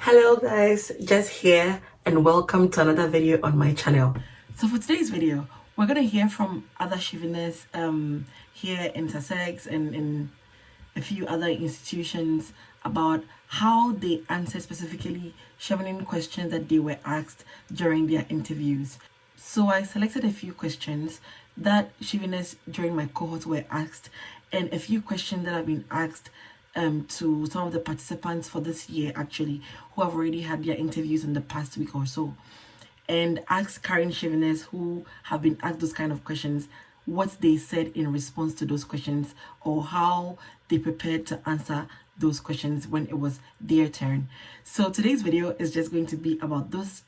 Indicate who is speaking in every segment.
Speaker 1: Hello guys, Jess here and welcome to another video on my channel. So for today's video, we're going to hear from other Chevenists here in Sussex and in a few other institutions about how they answer specifically Chevening questions that they were asked during their interviews. So I selected a few questions that Chevenists during my cohort were asked and a few questions that have been asked to some of the participants for this year actually who have already had their interviews in the past week or so, and ask current Chevenists who have been asked those kind of questions what they said in response to those questions or how they prepared to answer those questions when it was their turn. So today's video is just going to be about those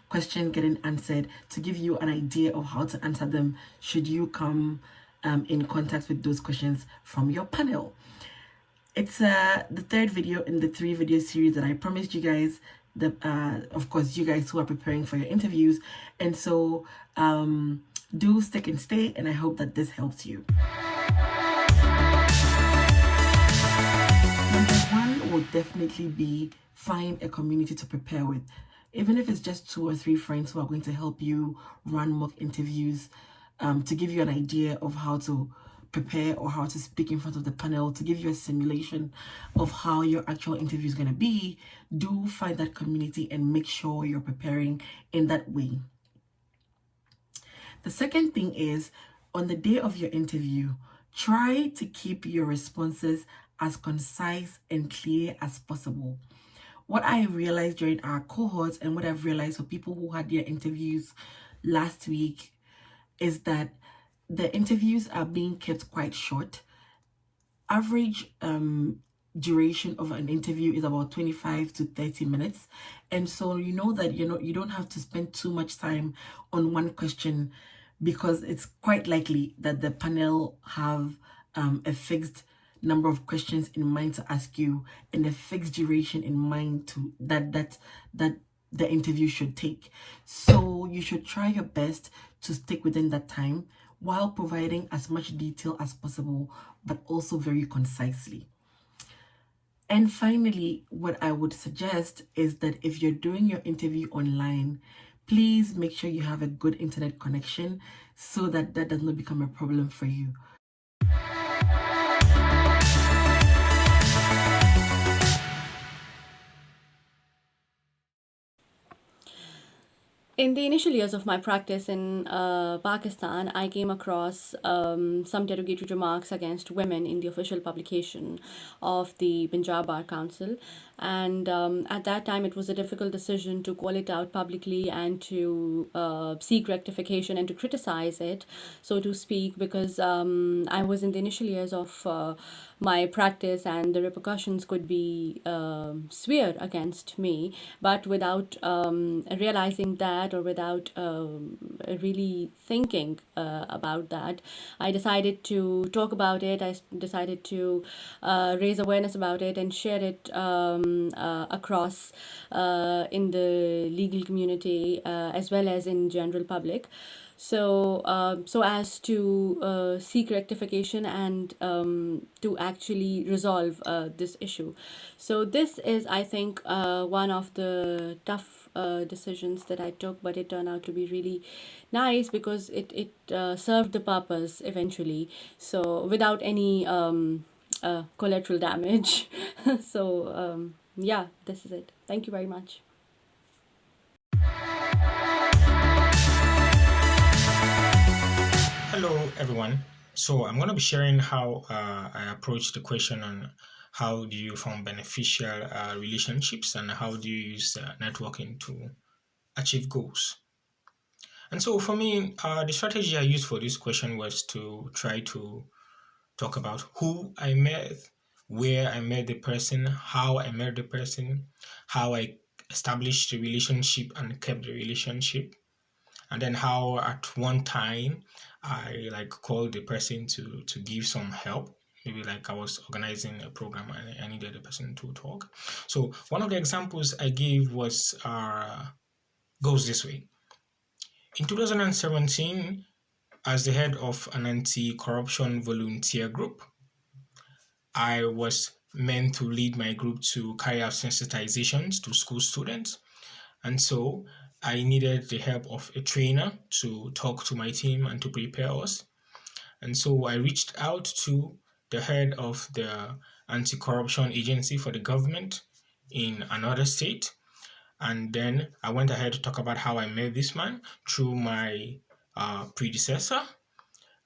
Speaker 1: questions getting answered to give you an idea of how to answer them should you come in contact with those questions from your panel. It's the third video in the 3-video series that I promised you guys, of course, you guys who are preparing for your interviews. And so do stick and stay, and I hope that this helps you. Number 1 will definitely be find a community to prepare with. Even if it's just 2 or 3 friends who are going to help you run mock interviews, to give you an idea of how to prepare or how to speak in front of the panel, to give you a simulation of how your actual interview is going to be. Do find that community and make sure you're preparing in that way. The second thing is, on the day of your interview, try to keep your responses as concise and clear as possible. What I realized during our cohorts and what I've realized for people who had their interviews last week is that the interviews are being kept quite short. Average duration of an interview is about 25 to 30 minutes. And so you know that you don't have to spend too much time on one question, because it's quite likely that the panel have a fixed number of questions in mind to ask you and a fixed duration in mind to that the interview should take. So you should try your best to stick within that time while providing as much detail as possible, but also very concisely. And finally, what I would suggest is that if you're doing your interview online, please make sure you have a good internet connection so that that does not become a problem for you.
Speaker 2: In the initial years of my practice in Pakistan, I came across some derogatory remarks against women in the official publication of the Punjab Bar Council. And at that time, it was a difficult decision to call it out publicly and to seek rectification and to criticize it, so to speak, because I was in the initial years of my practice and the repercussions could be severe against me. But without realizing that, or without really thinking about that, I decided to talk about it. I decided to raise awareness about it and share it across in the legal community as well as in general public. So so as to seek rectification and to actually resolve this issue. So this is, I think, one of the tough decisions that I took, but it turned out to be really nice because it served the purpose eventually. So without any collateral damage. So yeah, this is it. Thank you very much.
Speaker 3: Hello, everyone. So I'm going to be sharing how I approach the question on how do you form beneficial relationships and how do you use networking to achieve goals. And so for me, the strategy I used for this question was to try to talk about who I met, where I met the person, how I met the person, how I established the relationship and kept the relationship, and then how at one time I called the person to give some help. Maybe I was organizing a program and I needed the person to talk. So one of the examples I gave was goes this way. In 2017, as the head of an anti-corruption volunteer group, I was meant to lead my group to carry out sensitizations to school students. And so I needed the help of a trainer to talk to my team and to prepare us. And so I reached out to the head of the anti-corruption agency for the government in another state. And then I went ahead to talk about how I met this man through my predecessor.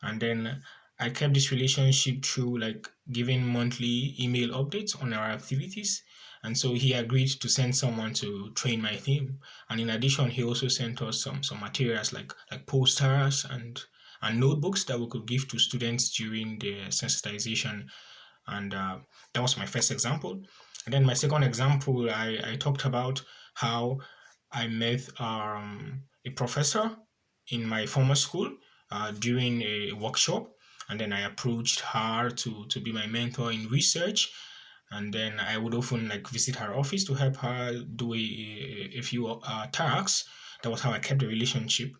Speaker 3: And then I kept this relationship through like giving monthly email updates on our activities. And so he agreed to send someone to train my team. And in addition, he also sent us some materials like posters and notebooks that we could give to students during the sensitization. And that was my first example. And then my second example, I talked about how I met a professor in my former school during a workshop. And then I approached her to be my mentor in research. And then I would often like visit her office to help her do a few tasks. That was how I kept the relationship.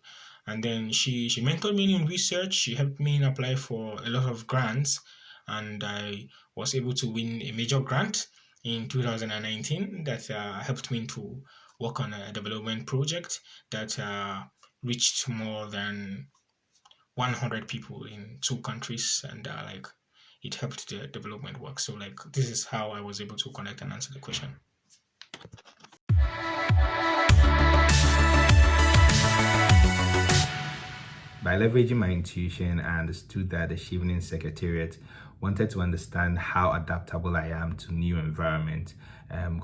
Speaker 3: And then she mentored me in research. She helped me apply for a lot of grants. And I was able to win a major grant in 2019 that helped me to work on a development project that reached more than 100 people in 2 countries, and like it helped the development work. So like this is how I was able to connect and answer the question.
Speaker 4: By leveraging my intuition, I understood that the Chevening Secretariat wanted to understand how adaptable I am to new environment,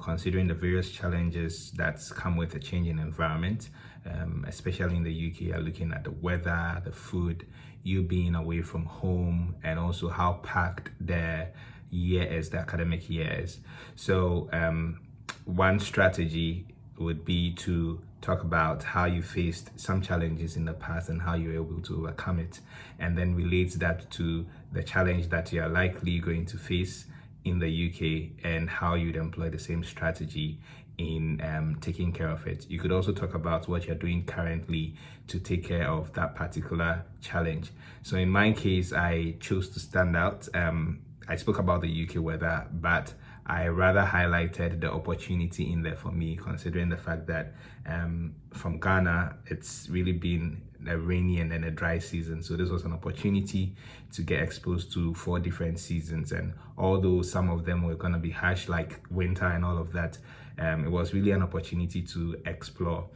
Speaker 4: considering the various challenges that come with a changing environment, especially in the UK. You're looking at the weather, the food, you being away from home, and also how packed the year is, the academic year is. So one strategy would be to talk about how you faced some challenges in the past and how you were able to overcome it, and then relate that to the challenge that you're likely going to face in the UK and how you'd employ the same strategy in taking care of it. You could also talk about what you're doing currently to take care of that particular challenge. So in my case, I chose to stand out. I spoke about the UK weather, but I rather highlighted the opportunity in there for me, considering the fact that from Ghana, it's really been a rainy and then a dry season. So this was an opportunity to get exposed to 4 different seasons. And although some of them were going to be harsh, like winter and all of that, it was really an opportunity to explore.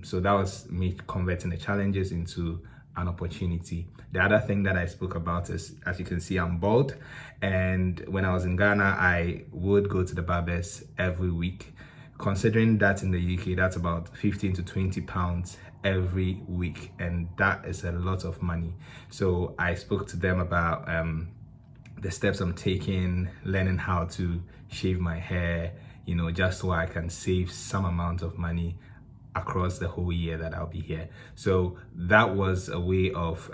Speaker 4: So that was me converting the challenges into an opportunity. The other thing that I spoke about is, as you can see, I'm bald, and when I was in Ghana, I would go to the barbers every week. Considering that in the UK, that's about 15 to 20 pounds every week, and that is a lot of money. So I spoke to them about the steps I'm taking, learning how to shave my hair, just so I can save some amount of money across the whole year that I'll be here. So that was a way of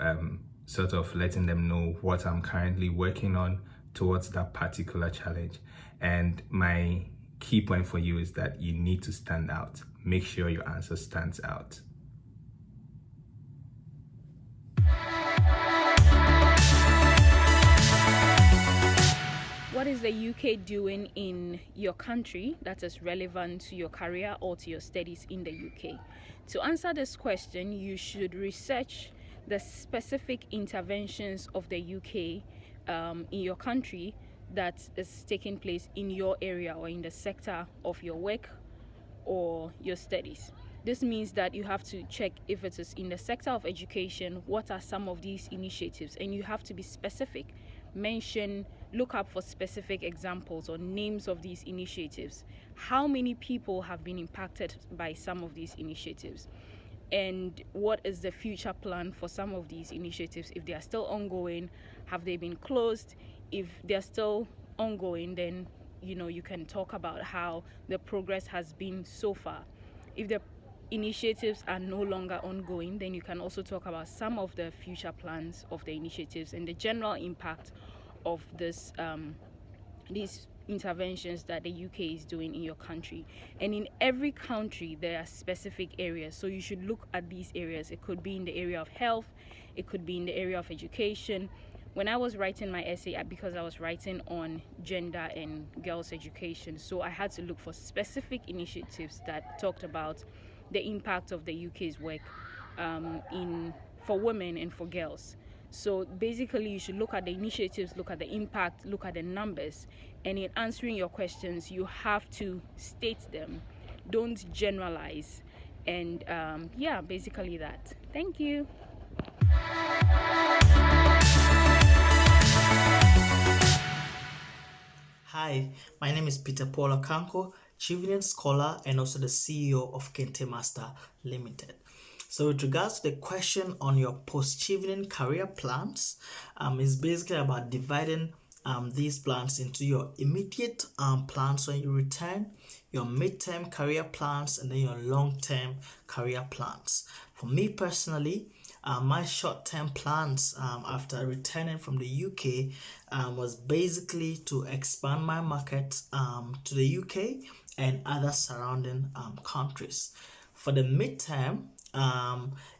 Speaker 4: sort of letting them know what I'm currently working on towards that particular challenge. And my key point for you is that you need to stand out. Make sure your answer stands out.
Speaker 5: What is the UK doing in your country that is relevant to your career or to your studies in the UK? To answer this question, you should research the specific interventions of the UK in your country that is taking place in your area or in the sector of your work or your studies. This means that you have to check if it is in the sector of education, what are some of these initiatives, and you have to be specific. Look up for specific examples or names of these initiatives. How many people have been impacted by some of these initiatives? And what is the future plan for some of these initiatives? If they are still ongoing, have they been closed? If they're still ongoing, then you can talk about how the progress has been so far. If the initiatives are no longer ongoing, then you can also talk about some of the future plans of the initiatives and the general impact of this these interventions that the UK is doing in your country. And in every country there are specific areas, so you should look at these areas. It could be in the area of health, it could be in the area of education, when I was writing my essay, because I was writing on gender and girls' education, so I had to look for specific initiatives that talked about the impact of the UK's work for women and for girls. So basically, you should look at the initiatives, look at the impact, look at the numbers, and in answering your questions, you have to state them. Don't generalize. And yeah, basically that. Thank you.
Speaker 6: Hi, my name is Peter Paul Akanko, Chevening Scholar and also the CEO of Kente Master Limited. So with regards to the question on your post-Chevening career plans, it's basically about dividing these plans into your immediate plans when you return, your midterm career plans, and then your long-term career plans. For me personally, my short-term plans after returning from the UK was basically to expand my market to the UK and other surrounding countries. For the midterm,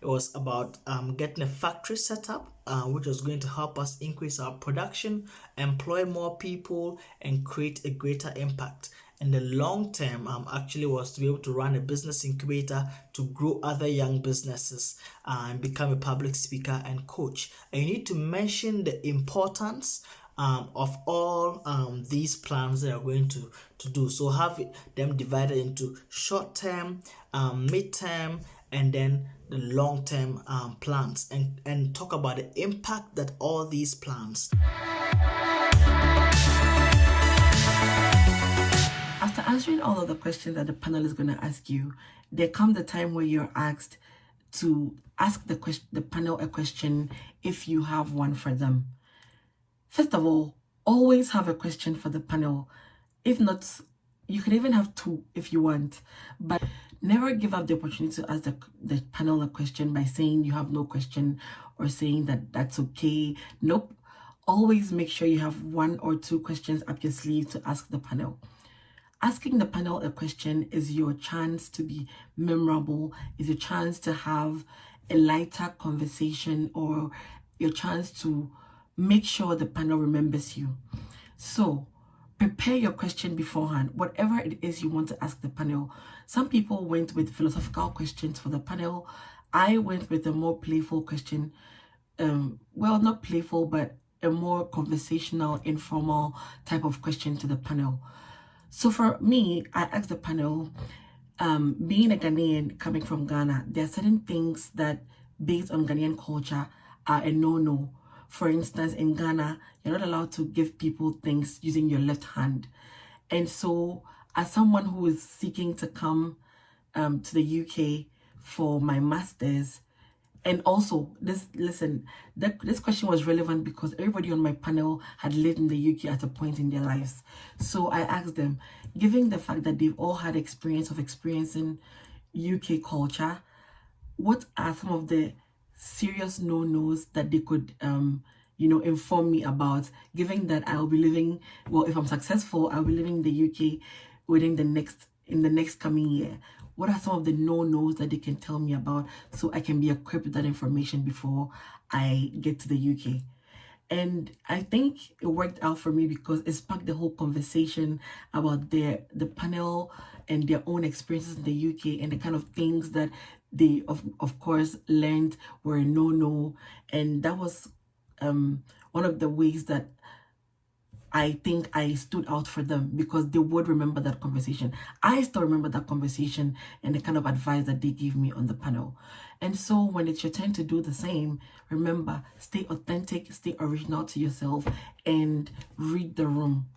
Speaker 6: it was about getting a factory set up, which was going to help us increase our production, employ more people, and create a greater impact. And the long term actually was to be able to run a business incubator to grow other young businesses and become a public speaker and coach. And you need to mention the importance of all these plans that you're going to do. So have them divided into short term, mid-term, and then the long-term plans, and talk about the impact that all these plans.
Speaker 1: After answering all of the questions that the panel is going to ask you, there comes the time where you're asked to ask the panel a question if you have one for them. First of all, always have a question for the panel. If not, you can even have two if you want, but never give up the opportunity to ask the panel a question by saying you have no question or saying that that's okay. Nope. Always make sure you have one or two questions up your sleeve to ask the panel. Asking the panel a question is your chance to be memorable, is your chance to have a lighter conversation, or your chance to make sure the panel remembers you. So prepare your question beforehand, whatever it is you want to ask the panel. Some people went with philosophical questions for the panel. I went with a more playful question. Well, not playful, but a more conversational, informal type of question to the panel. So for me, I asked the panel, being a Ghanaian coming from Ghana, there are certain things that, based on Ghanaian culture, are a no-no. For instance, in Ghana, you're not allowed to give people things using your left hand. And so, as someone who is seeking to come to the UK for my master's, and also, this question was relevant because everybody on my panel had lived in the UK at a point in their lives. So I asked them, given the fact that they've all had experience of experiencing UK culture, what are some of the serious no-nos that they could, inform me about, given that I'll be living, well, if I'm successful, I'll be living in the UK in the next coming year. What are some of the no-nos that they can tell me about so I can be equipped with that information before I get to the UK? And I think it worked out for me because it sparked the whole conversation about the panel and their own experiences in the UK and the kind of things that they, of course, learned were a no-no. And that was one of the ways that I think I stood out for them, because they would remember that conversation. I still remember that conversation and the kind of advice that they gave me on the panel. And so when it's your turn to do the same, remember, stay authentic, stay original to yourself, and read the room.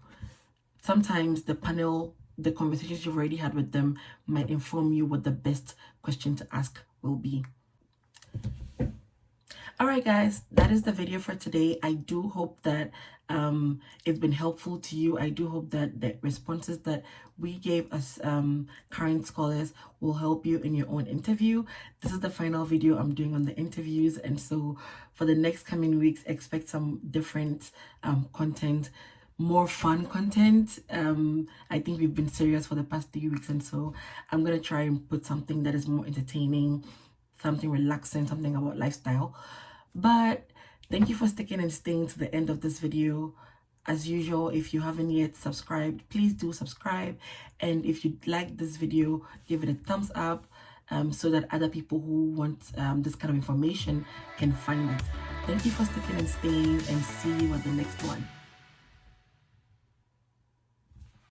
Speaker 1: Sometimes the panel, the conversations you've already had with them might inform you what the best question to ask will be. All right, guys, that is the video for today. I do hope that it's been helpful to you. I do hope that the responses that we gave as current scholars will help you in your own interview. This is the final video I'm doing on the interviews, and so for the next coming weeks, expect some different content, more fun content. I think we've been serious for the past 3 weeks, and so I'm gonna try and put something that is more entertaining, something relaxing, something about lifestyle. But Thank you for sticking and staying to the end of this video. As usual, if you haven't yet subscribed, please do subscribe. And if you like this video, give it a thumbs up so that other people who want this kind of information can find it. Thank you for sticking and staying, and see you at the next one.